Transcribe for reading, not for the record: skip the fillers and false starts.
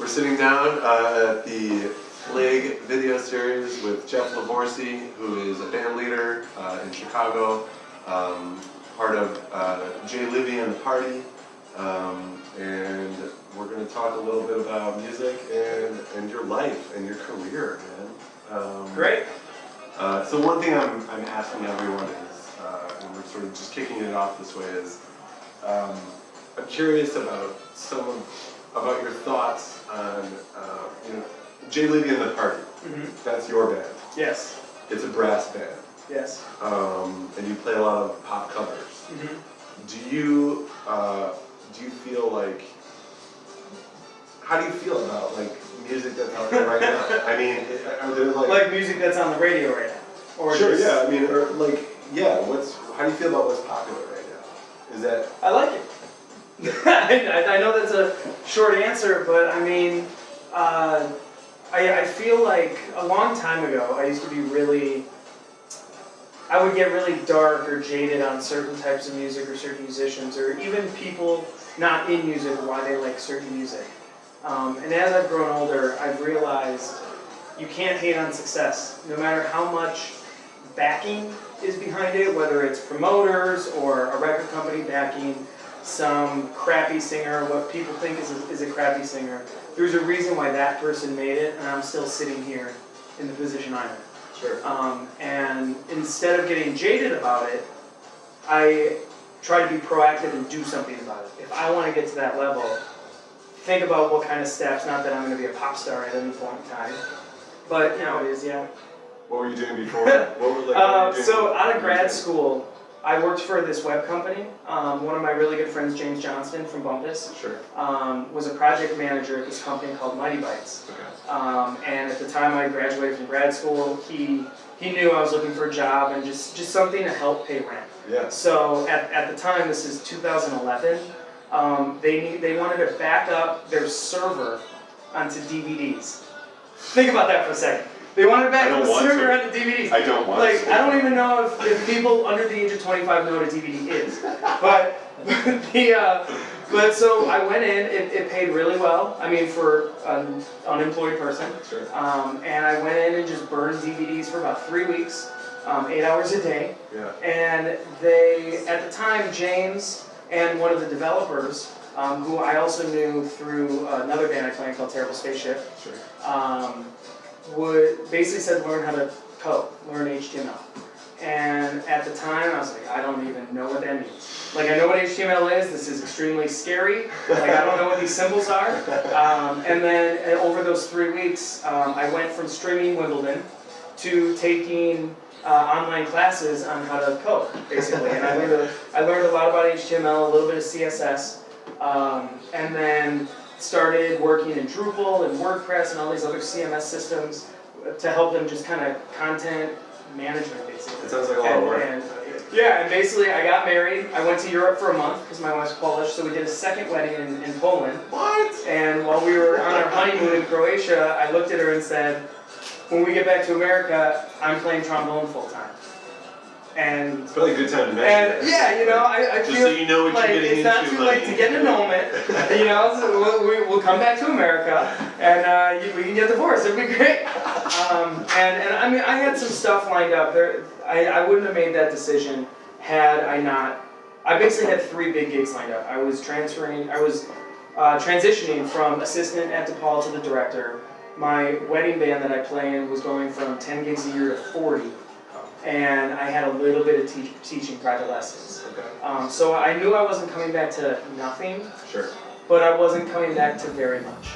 We're sitting down at the Flig video series with Jeff Livorsi, who is a band leader in Chicago, part of J-Livi The Party, and we're going to talk a little bit about music and your life and your career, man. Great. So one thing I'm asking everyone is, and we're sort of just kicking it off this way, is I'm curious about about your thoughts on J-Livi The Party. Mm-hmm. That's your band. Yes. It's a brass band. Yes. And you play a lot of pop covers. Mm-hmm. Do you feel like, how do you feel about music that's out there right now? I mean, are there like music that's on the radio right now? Or sure, just, yeah. I mean, or how do you feel about what's popular right now? Is that I like it. I know that's a short answer, but I mean, I feel like a long time ago I used to be I would get really dark or jaded on certain types of music or certain musicians or even people not in music why they like certain music. And as I've grown older, I've realized you can't hate on success, no matter how much backing is behind it, whether it's promoters or a record company backing some crappy singer, what people think is a crappy singer. There's a reason why that person made it, and I'm still sitting here in the position I'm in. sure? And instead of getting jaded about it, I try to be proactive and do something about it. If I want to get to that level, think about what kind of steps, not that I'm going to be a pop star at any point in time, but nowadays, yeah. What were you doing before? So out of grad school, I worked for this web company. One of my really good friends, James Johnston from Bumpus, Sure. was a project manager at this company called Mighty Bites. Okay. And at the time I graduated from grad school, he knew I was looking for a job and just something to help pay rent. Yeah. So at the time, this is 2011, they wanted to back up their server onto DVDs. Think about that for a second. They wanted to back up the server onto DVDs. I don't want to. I don't even know if people under the age of 25 know what a DVD is. But so I went in, it paid really well. I mean, for an unemployed person. Sure. And I went in and just burned DVDs for about 3 weeks, 8 hours a day. Yeah. And at the time, James and one of the developers, who I also knew through another band I played called Terrible Spaceship, Sure. would basically said learn how to code, learn HTML. And at the time, I was like, I don't even know what that means. I know what HTML is. This is extremely scary. I don't know what these symbols are. And then over those 3 weeks, I went from streaming Wimbledon to taking online classes on how to code, basically. And I learned a lot about HTML, a little bit of CSS, and then started working in Drupal and WordPress and all these other CMS systems to help them just kind of content management, basically. It sounds like a lot of work. And basically I got married. I went to Europe for a month because my wife's Polish, so we did a second wedding in Poland. What? And while we were on our honeymoon in Croatia, I looked at her and said, when we get back to America, I'm playing trombone full time. And it's probably a good time to mention that. Yeah, I just feel so you know what like you're getting it's not too late to get an annulment. So we'll come back to America and we can get divorced. It'd be great. And I mean, I had some stuff lined up. I wouldn't have made that decision had I not. I basically had 3 big gigs lined up. I was transitioning from assistant at DePaul to the director. My wedding band that I play in was going from 10 gigs a year to 40. And I had a little bit of teaching private lessons. Okay. So I knew I wasn't coming back to nothing, Sure. but I wasn't coming back to very much.